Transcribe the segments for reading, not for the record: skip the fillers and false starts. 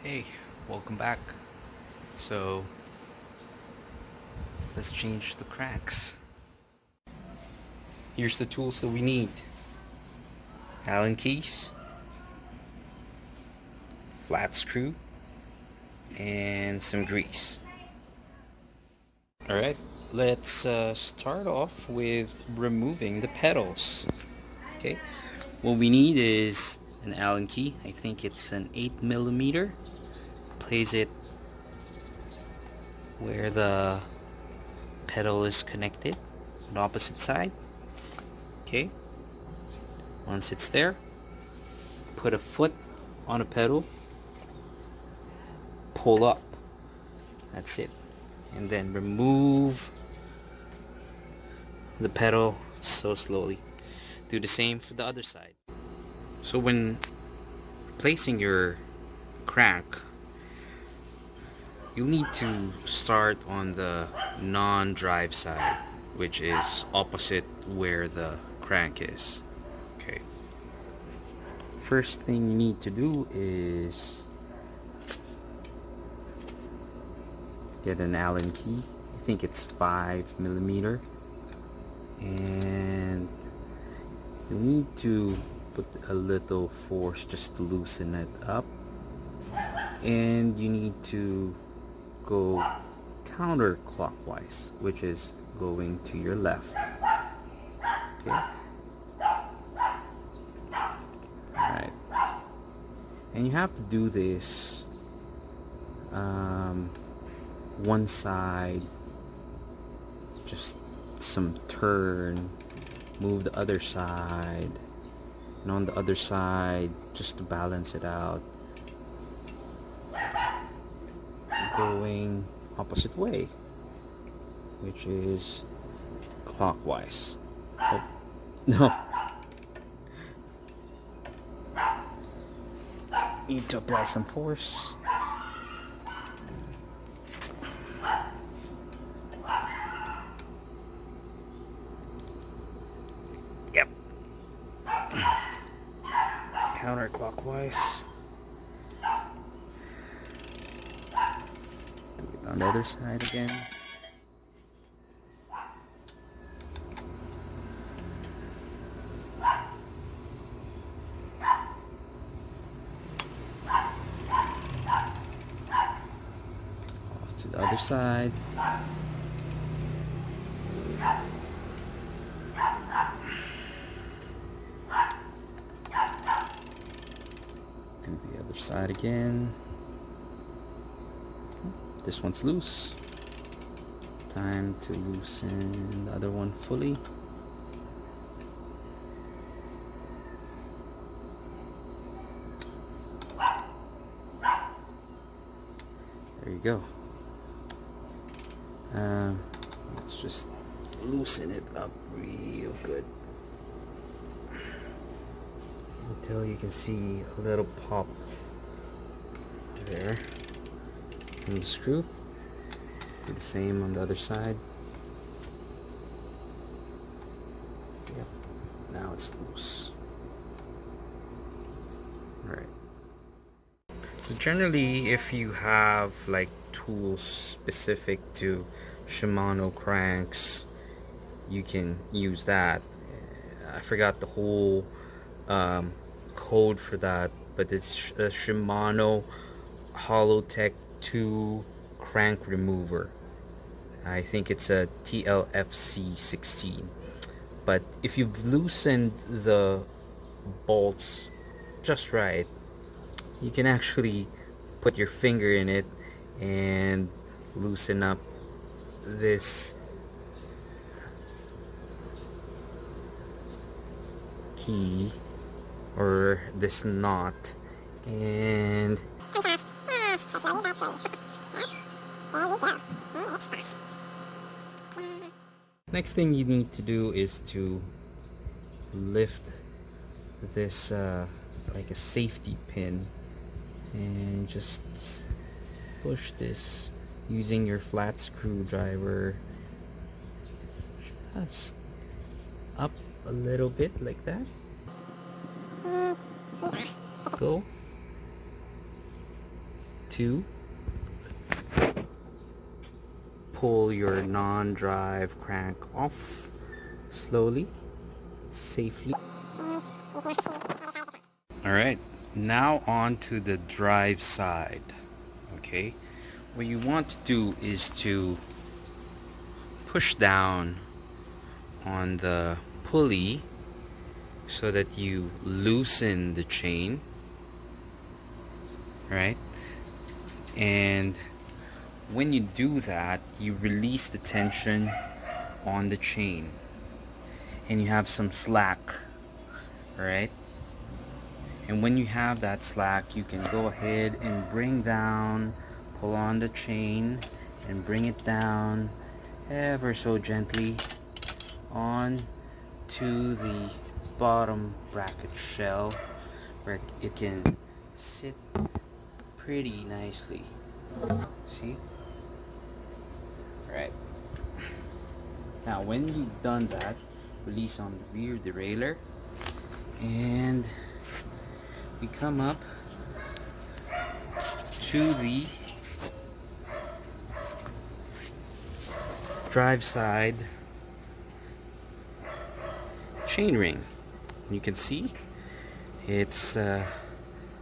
Hey, welcome back. So let's change the cracks. Here's the tools that we need: Allen keys, flat screw, and some grease. Alright, let's start off with removing the pedals. Okay, what we need is an Allen key. I think it's an 8mm. Place it where the pedal is connected on the opposite side. Okay, once it's there, put a foot on a pedal, pull up, that's it, and then remove the pedal so slowly. Do the same for the other side. So when placing your crank, you'll need to start on the non-drive side, which is opposite where the crank is. Okay. First thing you need to do is get an Allen key. I think it's 5mm, and you need to put a little force just to loosen it up, and you need to go counterclockwise, which is going to your left. Okay. Alright. And you have to do this one side, just some turn, move the other side, and on the other side, just to balance it out, going opposite way, which is clockwise. Oh, no. Need to apply some force. Yep. Counterclockwise. Do it on the other side again. Off to the other side. Do the other side again. This one's loose. Time to loosen the other one fully. There you go. Let's just loosen it up real good until you can see a little pop there from the screw. Do the same on the other side. Yep, now it's loose. Alright. So generally, if you have like tools specific to Shimano cranks, you can use that. I forgot the whole code for that, but it's a Shimano hollowtech 2 crank remover. I think it's a TLFC 16. But if you've loosened the bolts just right, you can actually put your finger in it and loosen up this key or this knot, and next thing you need to do is to lift this like a safety pin and just push this using your flat screwdriver just up a little bit like that. Go. to pull your non-drive crank off slowly, safely. Alright, now on to the drive side. Okay, what you want to do is to push down on the pulley so that you loosen the chain, right? And when you do that, you release the tension on the chain and you have some slack, right? And when you have that slack, you can go ahead and bring down, pull on the chain and bring it down ever so gently on to the bottom bracket shell where it can sit pretty nicely. See? Right. Now when you've done that, release on the rear derailleur and we come up to the drive side chainring. You can see it's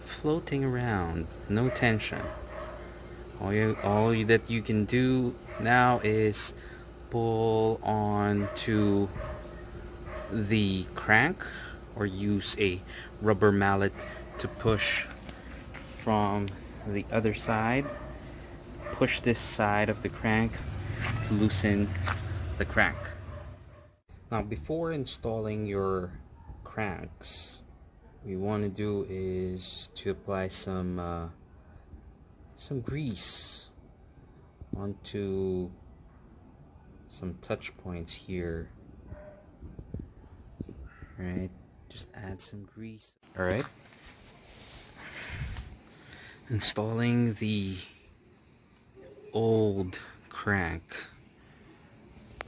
floating around, no tension. All that you can do now is pull on to the crank or use a rubber mallet to push from the other side. Push this side of the crank to loosen the crank. Now before installing your cranks, what you want to do is to apply some grease onto some touch points here. Right, just add some grease. Alright, installing the old crank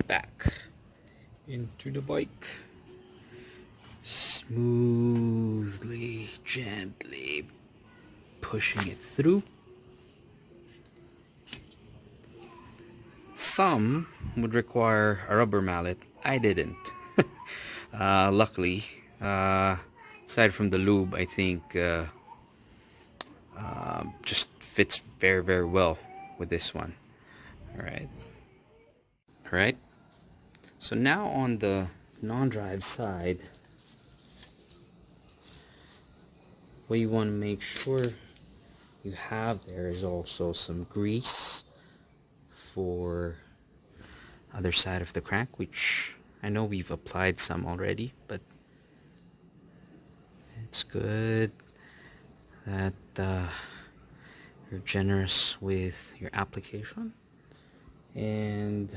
back into the bike, smoothly, gently pushing it through. Some would require a rubber mallet. I didn't. Luckily, aside from the lube, I think just fits very, very well with this one. Alright, so now on the non-drive side, what you want to make sure you have there is also some grease for other side of the crank, which I know we've applied some already, but it's good that you're generous with your application. And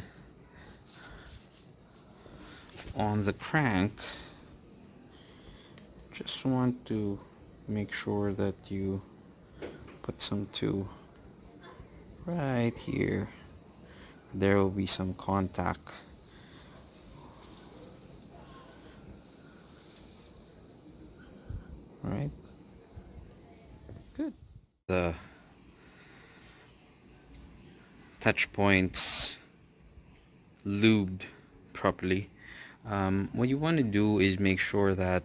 on the crank, just want to make sure that you put some too right here. There will be some contact. Alright, good. The touch points lubed properly. What you want to do is make sure that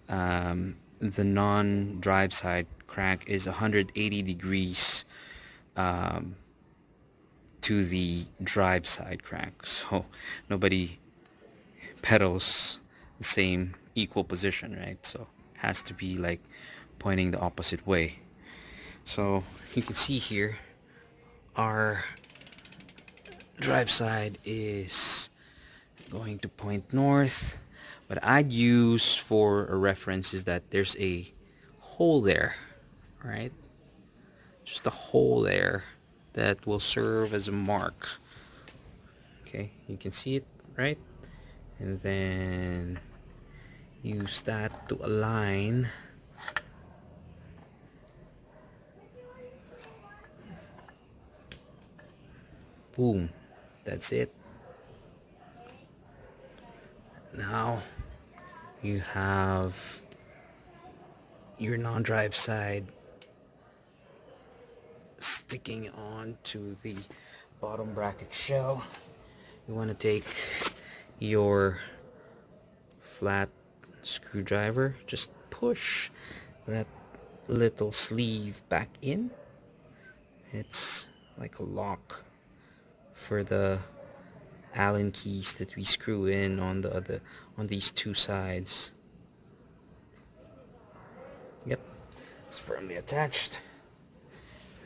the non-drive side crank is 180 degrees to the drive side crank, so nobody pedals the same equal position, right? So it has to be like pointing the opposite way. So you can see here our drive side is going to point north. What I'd use for a reference is that there's a hole there, right? Just a hole there that will serve as a mark. Okay, you can see it, right? And then use that to align boom, that's it. Now you have your non-drive side sticking on to the bottom bracket shell, you want to take your flat screwdriver, just push that little sleeve back in. It's like a lock for the Allen keys that we screw in on these two sides. Yep, it's firmly attached.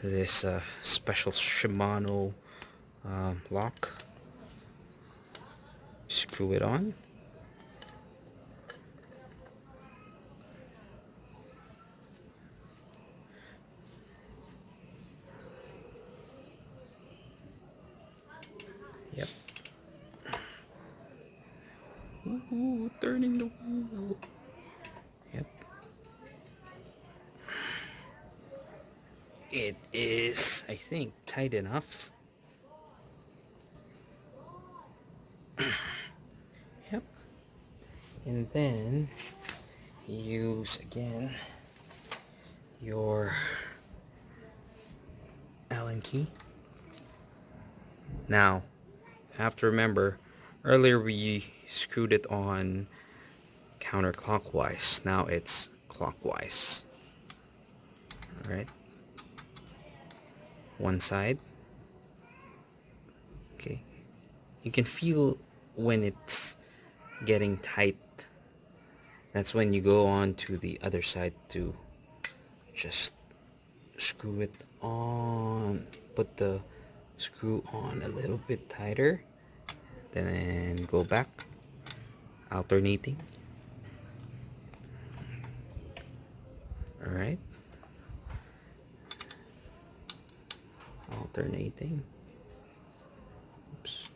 This special Shimano lock. Screw it on. Yep. Ooh, turning the wheel. Yep. It is, I think, tight enough. Yep. And then use again your Allen key. Now, have to remember, earlier we screwed it on counterclockwise. Now it's clockwise. Alright. One side. Okay. You can feel when it's getting tight. That's when you go on to the other side to just screw it on. Put the screw on a little bit tighter. Then go back. Alternating. Alright. Alternating. Oops.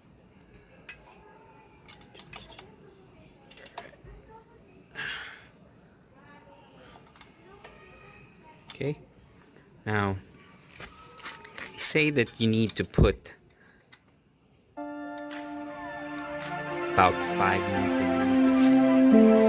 Okay. Now, they say that you need to put about 5 Newton meters